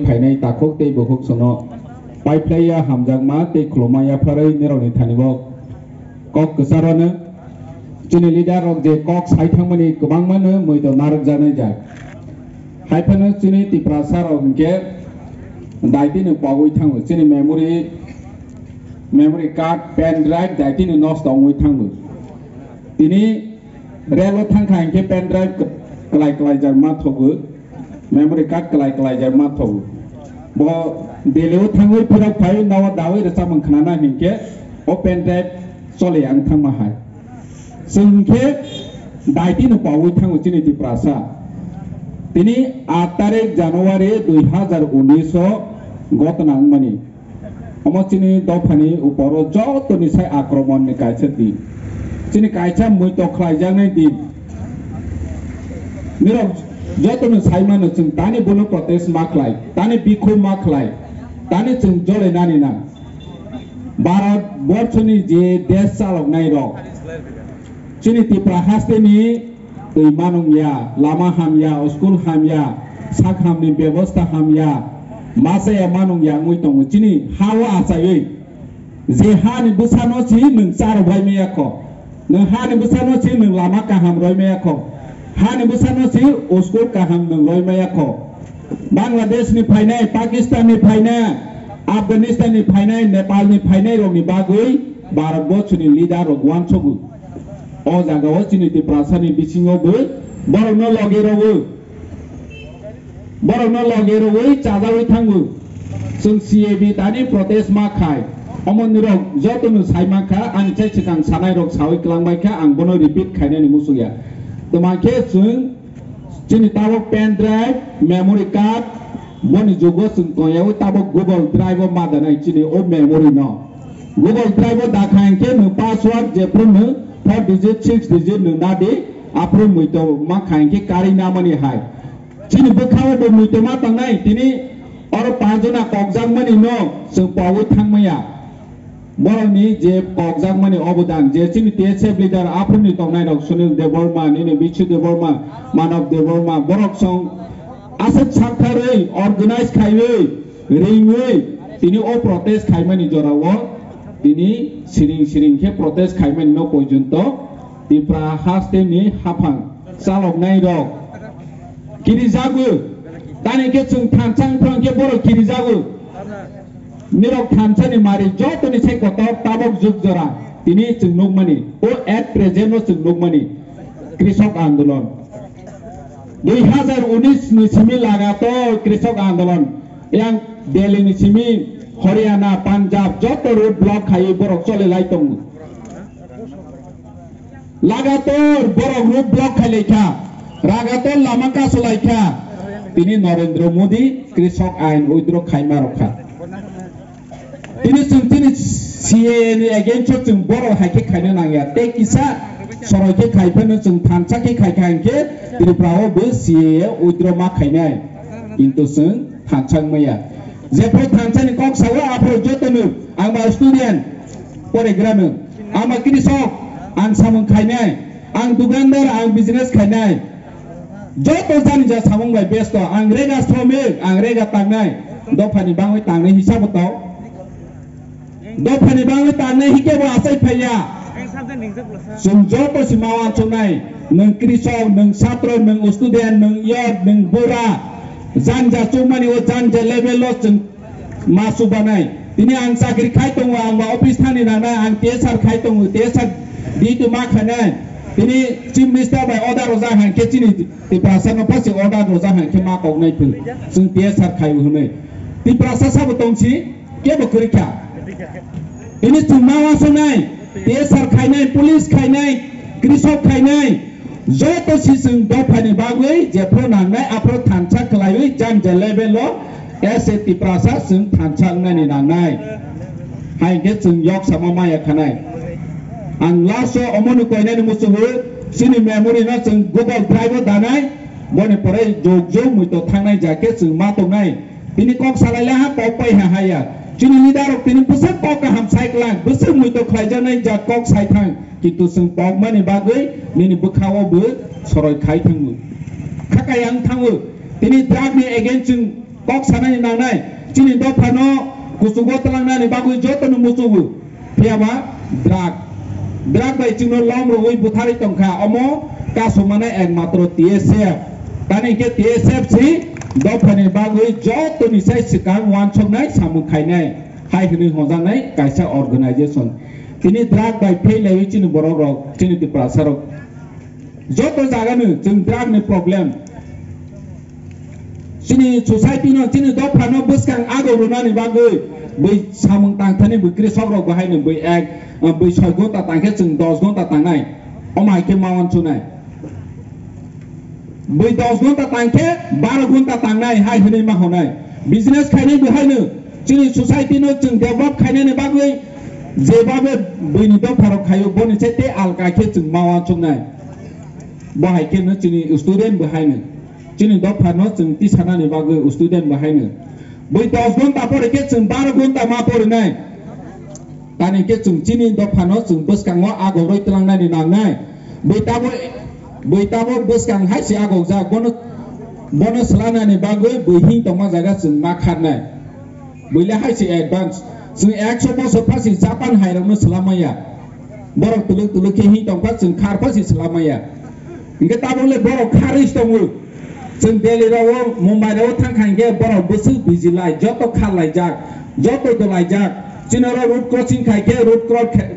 फाइनाय ताखक ते बखक सनो पाइप्लाया हामजागमा ते खुलमाया फरै निरौनि थानिबो कक गसारनो चिनि लिडार रक जे कक साइथांमनि गोबांमानो मैदो नारक जानाय जा हाइफानो चिनि तिप्रासार के दाइतिनो पावै थाङो चिनि मेमोरी कार्ड पेन ड्राइव दाइतिनो नस्ट दावै थाङो तिनि रेलो थांखा के पेन ड्राइव कलाय जार माथोबो मेमोरी कार्ड कलाय जार माथोबो बो देलेव थाङै फिराव फाय नाव दावै रसा मंखनाना हिंके ओ पेन ड्राइव चले आं थांमाहाय जोंके दाइतिनो पावै थाङो चिनि तिप्रासा तिनि 8 तारिख জানুয়ারি 2019 गतनां मनि अमचिनि दफानि उपर जतनि साय आक्रमण नि कायसे दि चिनि कायसा मुइतो खलायजानाय दि निरो जतनि सायमानो जों तानि बोनो प्रटेस्ट माखलाय तानि बिखौ माखलाय तानि जों जलेनानि ना भारत बर्षनि जे देश चालकनाय र चिनि तिप्रा हास्तेनि दैमानुंया लामा हामया स्कुल हामया साखामनि व्यवस्था हामया मासाया मानुंया मुइतों चिनि हावा आसायै जे हानि बुसानो छि नों चार भाई मेयाखो नों हानि बुसानो छि नों लामा काहाम रय मेयाखो हानि बुसानो छि स्कुल काहाम नों रय मेयाखो बांलादेशनि फायनाय पाकिस्ताननि फायनाय आफगानिस्ताननि फायनाय नेपालनि फायनाय रंनि बागै भारतबर्षनि लिडार रगवान छगु ओ जागाव चिनि तिप्रासानि बिसिङावबो बरनो लगेरवै चाजावै थाङो जों सीएबी दानि प्रटेस्ट माखाय अमनिरक जतनु साइमाखा आंनि चाय सिगां सानाय रक सावै क्लांबायखा आं बनो रिपिट खायनायनि मुसुया तमाखे जों चिनि ताबक पेन ड्राइव मेमोरी कार्ड बनि जुगो जों तयाव ताबक गुगल ड्राइव मादानाय चिनि ओ मेमोरी न गुगल ड्राइव दाखांके न पासवर्ड जेफ्रोनो 4 डिजिट 6 डिजिट न नादि आप्रो मुइतो मा खांके कारी नामनि हाय चिनि बखाव बो मुइतो मा तांनाय तिनि और पाजना कगजांमनि न जों पावो थांमया बरनि जे कगजांमनि अबदान जे चिनि टीएसएफ लिडार आप्रोनि तंनाय रक सुनील देवबर्मा निने बिचु देवबर्मा मानव देवबर्मा बरक सं आसे साखथारै अर्गानाइज खाययै रिङै तिनि ओ प्रोटेस्ट खायमनि जराव तिनि सिरिं के प्रोटेस्ट खायमनि न पर्यन्त तिप्रा हास्तेनि हाफां चालकनाय रक किरिजागु दानिके जों थानसां फ्रांके बर किरिजागु निरक थानसानि मारि जतनि से गत ताबक जुग जरा तिनि जों नुगमनि ओ एट प्रेजेन्ट जों नुगमनि कृषक आंदोलन 2019 नि सिमि लगातार कृषक आंदोलन yang दिल्ली नि सिमि हरियाणा पंजाब जत रोड ब्लॉक खायै बरक चले लाइतों लगातार बरक रोड ब्लॉक खायलेखा रागातार लामा कासलायखा तिनि नरेंद्र मोदी कृषक आइन उद्र खायमा रखा तिनि जोंनि सीएए नि एगेन्स्ट जों बर हायके खायनो नांया ते किसा सरयके खायफोनो जों थानसाके खायखांके त्रिपुरायाव बो सीएए उद्र मा खायनाय किन्तु जों थानसांमया जेफोर थानसानि कक सावो आफोर जतनो आंबा स्टुडेन्ट फरायग्रानो आंबा कृषक आं सामोन खायनाय आं दुकानदार आं बिजनेस खायनाय जत जानि जा सामंबाय बेस्त आं रेगा श्रमिक आं रेगा तांनाय दफानि बाङै तांनाय हिसाबतो दफानि बाङै तांनाय हिकेबो आसाय फैया जों जत सिमावा चनाय नों कृषक नों छात्र नों स्टुडेन्ट नों यत नों बोरा जानजा चुमानि ओ जानजा लेभेल जों मासु बानाय तिनि आं साख्रि खाय दङ आं अफिस थानि नानाय आं टेसार खाय दङ टेसार दितु मा खानाय तिनि चिफ मिनिस्टार बाय अर्डार रोजा हांके चिनि तिप्रासा न पासे अर्डार रोजा हांके मा कगनाय फै जों टेसार खाय होनै तिप्रासा साबो दंसि केबो करिखा तिनि चुमावा सनाय टेसार खायनाय पुलिस खायनाय कृषक खायनाय जत सिसं दफानि बागै जेफोर नांनाय आफोर थानसा खलायै जानजा लेभेल एसे तिप्रासा जों थानसांनायनि नांनाय हायके जों यक सामा माया खानाय आं लासो अमनु कोयनानि मुसुबो सिनि मेमोरि ना जों गुगल ड्राइव दानाय बने परे जोग जोग मुइतो थांनाय जाके जों मा तंनाय तिनि कक सालायला हा पपै हा हाया चिनि लिडार तिनि बोसोर पक हाम साइक्ला बोसोर मुइतो खलायजानाय जा कक साइथां किन्तु जों पक मानि बागै निनि बोखावबो सरय खाय थाङो खाकाय आं थाङो तिनि ड्रागनि एगेन्स्ट जों kok sana ni nanai cini do pano kusugo telang nani bagus joto nu musubu piaba drag bai cino lom roi buthari tongkha omo kasumana ekmatro TSF tani ke TSF si do pani bagus joto ni sai sikang wan chongnai samu khainai hai hini hojang nai kaisa organization tini drag bai phelai cini borok rok cini di prasarok joto jaga nu jeng drag ni problem cini society no cini do pano buskang ago runani bagus bai samung tang thani bai krisok rok bahai ni bai ek bai 6 gonta tangke jeng 10 gonta tangnai omai ke mawan chunai bai 10 gonta tangke 12 gonta tangnai hai hini ma honai business khainai bahai nu cini society no jeng develop khainai ni bagus jebabe bai ni do pharok khayo boni chete alka ke jeng mawan chunai bahai ke no cini student bahai nu cini do phano jeng ti sana ni bagus student bahai nu bai 10 gonta pore ke jeng 12 gonta ma pore nai tani ke jeng cini do phano jeng buskang o ago roi telang nai ni nangnai bai tabo buskang hai si ago ja bono selana ni bagus bai hing tongma jaga jeng ma khatnai bai le hai si advance jeng 100 bosor phasi Japan hairok no selamaya borok tuluk ke hing tongpa jeng khar phasi selamaya ingke tabo le borok kharis tongu jeng Delhi rawo Mumbai rawo thangkhang ke borok busu bijilai joto khalai jak joto dolai jak chinoro road crossing khai ke road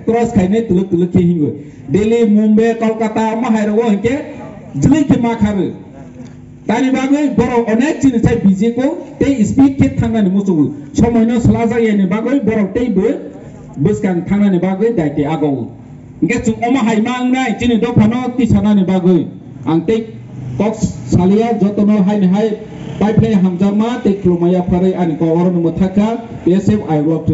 cross khaine tuluk ke hingo Delhi Mumbai Kolkata ma hairawo ingke jili ke ma kharu tani bagai borok onek cini sai biji ko tei speed ke thangani musugu somoyno salaja yeni bagai borok tei buskang thangani bagai daite ago ingke chung oma haimang nai cini do phano ti sanani bagai ang tei kok salia jotono hai pipeline hamjama tei klumaya pharai ani ko oron muthaka PSF I work